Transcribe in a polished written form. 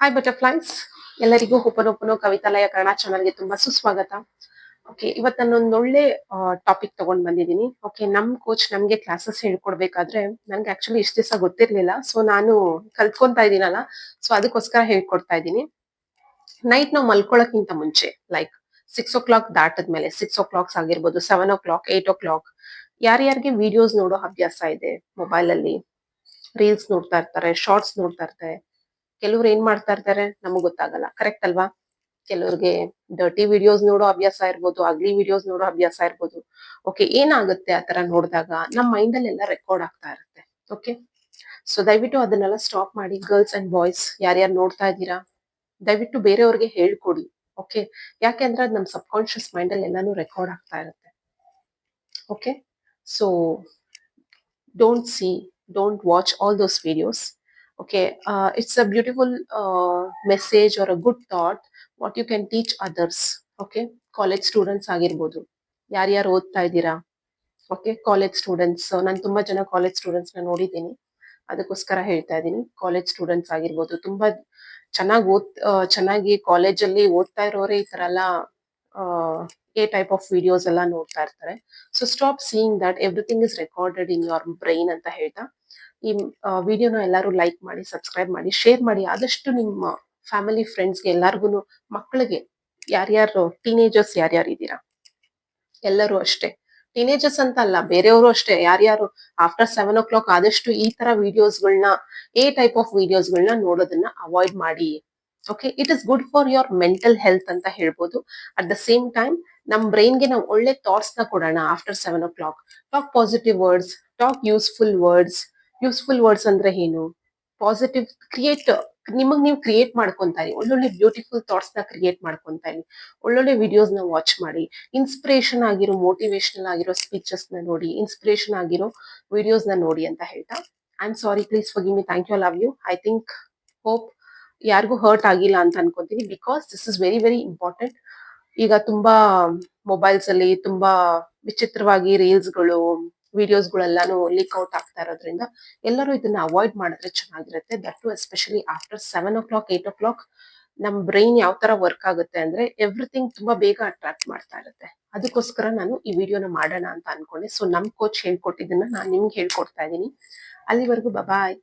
Hi butterflies, ಎಲ್ಲರಿಗೂ ಉಪನೊಪ್ಪನು ಕವಿತಾಲಯ ಕನ್ನಡ ಚಾನಲ್ಗೆ ತುಂಬಾ ಸುಸ್ವಾಗತ. ಓಕೆ, ಇವತ್ತು ನಾನೊಂದು ಒಳ್ಳೆ ಟಾಪಿಕ್ ತಗೊಂಡ್ ಬಂದಿದ್ದೀನಿ. ಓಕೆ, ನಮ್ ಕೋಚ್ ನಮ್ಗೆ ಕ್ಲಾಸಸ್ ಹೇಳ್ಕೊಡ್ಬೇಕಾದ್ರೆ ನನ್ಗೆ ಆಕ್ಚುಲಿ ಇಷ್ಟ ದಿವಸ ಗೊತ್ತಿರ್ಲಿಲ್ಲ. ಸೊ ನಾನು ಕಲ್ತ್ಕೊಂತಾ ಇದೀನಲ್ಲ, ಸೊ ಅದಕ್ಕೋಸ್ಕರ ಹೇಳ್ಕೊಡ್ತಾ ಇದ್ದೀನಿ. ನೈಟ್ ನಾವು ಮಲ್ಕೊಳ್ಳೋಕ್ಕಿಂತ ಮುಂಚೆ ಲೈಕ್ 6 o'clock ದಾಟದ್ಮೇಲೆ 6 o'clock ಆಗಿರ್ಬೋದು, 7 o'clock, 8 o'clock, ಯಾರ್ಯಾರಿಗೆ ವಿಡಿಯೋಸ್ ನೋಡೋ ಅಭ್ಯಾಸ ಇದೆ, ಮೊಬೈಲ್ ಅಲ್ಲಿ ರೀಲ್ಸ್ ನೋಡ್ತಾ ಇರ್ತಾರೆ, ಶಾರ್ಟ್ಸ್ ನೋಡ್ತಾ ಇರ್ತಾರೆ. ಕೆಲವ್ರು ಏನ್ ಮಾಡ್ತಾ ಇರ್ತಾರೆ ನಮಗ್ ಗೊತ್ತಾಗಲ್ಲ, ಕರೆಕ್ಟ್ ಅಲ್ವಾ? ಕೆಲವ್ರಿಗೆ ಡರ್ಟಿ ವಿಡಿಯೋಸ್ ನೋಡೋ ಅಭ್ಯಾಸ ಇರ್ಬೋದು, ಅಗ್ಲಿ ವಿಡಿಯೋಸ್ ನೋಡೋ ಅಭ್ಯಾಸ ಇರ್ಬೋದು. ಓಕೆ, ಏನಾಗುತ್ತೆ ಆತರ ನೋಡಿದಾಗ ನಮ್ ಮೈಂಡ್ ಅಲ್ಲೆಲ್ಲ ರೆಕಾರ್ಡ್ ಆಗ್ತಾ ಇರುತ್ತೆ. ಓಕೆ, ಸೊ ದಯವಿಟ್ಟು ಅದನ್ನೆಲ್ಲ ಸ್ಟಾಪ್ ಮಾಡಿ. ಗರ್ಲ್ಸ್ ಅಂಡ್ ಬಾಯ್ಸ್ ಯಾರ್ಯಾರು ನೋಡ್ತಾ ಇದ್ದೀರಾ, ದಯವಿಟ್ಟು ಬೇರೆಯವ್ರಿಗೆ ಹೇಳ್ಕೊಡಿ. ಓಕೆ, ಯಾಕೆಂದ್ರೆ ಅದು ನಮ್ ಸಬ್ ಕಾನ್ಶಿಯಸ್ ಮೈಂಡ್ ಅಲ್ಲಿ ಎಲ್ಲಾನು ರೆಕಾರ್ಡ್ ಆಗ್ತಾ ಇರುತ್ತೆ. Okay, so don't see, don't watch all those videos. Okay, it's a beautiful message or a good thought what you can teach others. Okay, college students ಆಗಿರ್ಬೋದು, ಯಾರ್ಯಾರು ಓದ್ತಾ ಇದ್ದೀರಾ. ಓಕೆ, ಕಾಲೇಜ್ ಸ್ಟೂಡೆಂಟ್ಸ್, ನಾನು ತುಂಬಾ ಜನ ಕಾಲೇಜ್ ಸ್ಟೂಡೆಂಟ್ಸ್ ನ ನೋಡಿದ್ದೀನಿ, ಅದಕ್ಕೋಸ್ಕರ ಹೇಳ್ತಾ ಇದ್ದೀನಿ. ಕಾಲೇಜ್ ಸ್ಟೂಡೆಂಟ್ಸ್ ಆಗಿರ್ಬೋದು, ತುಂಬಾ ಚೆನ್ನಾಗಿ ಕಾಲೇಜಲ್ಲಿ ಓದ್ತಾ ಇರೋರೇ ಈ ತರ ಎಲ್ಲ ಎ ಟೈಪ್ ಆಫ್ ವಿಡಿಯೋಸ್ ಎಲ್ಲ ನೋಡ್ತಾ ಇರ್ತಾರೆ. So stop seeing that everything is recorded in your brain ಅಂತ ಹೇಳ್ತಾ, ಈ ವಿಡಿಯೋನ ಎಲ್ಲರೂ ಲೈಕ್ ಮಾಡಿ, ಸಬ್ಸ್ಕ್ರೈಬ್ ಮಾಡಿ, ಶೇರ್ ಮಾಡಿ. ಆದಷ್ಟು ನಿಮ್ಮ ಫ್ಯಾಮಿಲಿ ಫ್ರೆಂಡ್ಸ್ಗೆ ಎಲ್ಲಾರ್ಗು, ಮಕ್ಕಳಿಗೆ, ಯಾರ್ಯಾರು ಟೀನೇಜರ್ಸ್ ಯಾರ್ಯಾರು ಇದ್ದೀರಾ ಎಲ್ಲರೂ ಅಷ್ಟೇ, ಟೀನೇಜರ್ಸ್ ಅಂತ ಅಲ್ಲ, ಬೇರೆಯವರು ಅಷ್ಟೇ, ಯಾರ್ಯಾರು ಆಫ್ಟರ್ 7 o'clock ಆದಷ್ಟು ಈ ತರ ವಿಡಿಯೋಸ್ಗಳನ್ನ, ಎ ಟೈಪ್ ಆಫ್ ವಿಡಿಯೋಸ್ಗಳನ್ನ ನೋಡೋದನ್ನ ಅವಾಯ್ಡ್ ಮಾಡಿ. Okay, it is good for your mental health ಅಂತ ಹೇಳ್ಬೋದು. ಅಟ್ ದ ಸೇಮ್ ಟೈಮ್ ನಮ್ ಬ್ರೈನ್ಗೆ ನಾವು ಒಳ್ಳೆ ಥಾಟ್ಸ್ ನ ಕೊಡೋಣ. After 7 o'clock talk positive words, talk useful words. Useful words ಅಂದ್ರೆ ಏನು? ಪಾಸಿಟಿವ್ ಕ್ರಿಯೇಟ್, ನಿಮಗ್ ನೀವು ಕ್ರಿಯೇಟ್ ಮಾಡ್ಕೊಂತಾ ಇರಿ, ಒಳ್ಳೊಳ್ಳೆ ಬ್ಯೂಟಿಫುಲ್ ಥಾಟ್ಸ್ ನ ಕ್ರಿಯೇಟ್ ಮಾಡ್ಕೊಂತಾ ಇರಿ. ಒಳ್ಳೊಳ್ಳೆ ವಿಡಿಯೋಸ್ ನ ವಾಚ್ ಮಾಡಿ, ಇನ್ಸ್ಪಿರೇಷನ್ ಆಗಿರೋ, ಮೋಟಿವೇಶನಲ್ ಆಗಿರೋ ಸ್ಪೀಚಸ್ ನ ನೋಡಿ, ಇನ್ಸ್ಪಿರೇಷನ್ ಆಗಿರೋ ವಿಡಿಯೋಸ್ ನ ನೋಡಿ ಅಂತ ಹೇಳ್ತಾ, I am sorry, please forgive me, thank you, love you. I think, hope ಯಾರಿಗೂ ಹರ್ಟ್ ಆಗಿಲ್ಲ ಅಂತ ಅನ್ಕೊಂತೀನಿ, because this is very very important. ಈಗ ತುಂಬಾ ಮೊಬೈಲ್ಸ್ ಅಲ್ಲಿ ತುಂಬಾ ವಿಚಿತ್ರವಾಗಿ ರೀಲ್ಸ್ಗಳು, ವಿಡಿಯೋಸ್ಗಳೆಲ್ಲಾನು ಲೀಕ್ ಔಟ್ ಆಗ್ತಾ ಇರೋದ್ರಿಂದ ಎಲ್ಲರೂ ಇದನ್ನ ಅವಾಯ್ಡ್ ಮಾಡಿದ್ರೆ ಚೆನ್ನಾಗಿರುತ್ತೆ. That to especially after 7 o'clock, 8 o'clock ನಮ್ ಬ್ರೈನ್ ಯಾವ ತರ ವರ್ಕ್ ಆಗುತ್ತೆ ಅಂದ್ರೆ ಎವ್ರಿಥಿಂಗ್ ತುಂಬಾ ಬೇಗ ಅಟ್ರಾಕ್ಟ್ ಮಾಡ್ತಾ ಇರುತ್ತೆ. ಅದಕ್ಕೋಸ್ಕರ ನಾನು ಈ ವಿಡಿಯೋನ ಮಾಡೋಣ ಅಂತ ಅನ್ಕೊಂಡೆ. ಸೊ ನಮ್ ಕೋಚ್ ಹೇಳ್ಕೊಟ್ಟಿದ್ದನ್ನ ನಾನು ನಿಮ್ಗೆ ಹೇಳ್ಕೊಡ್ತಾ ಇದ್ದೀನಿ. ಅಲ್ಲಿವರೆಗೂ ಬಾಯ್.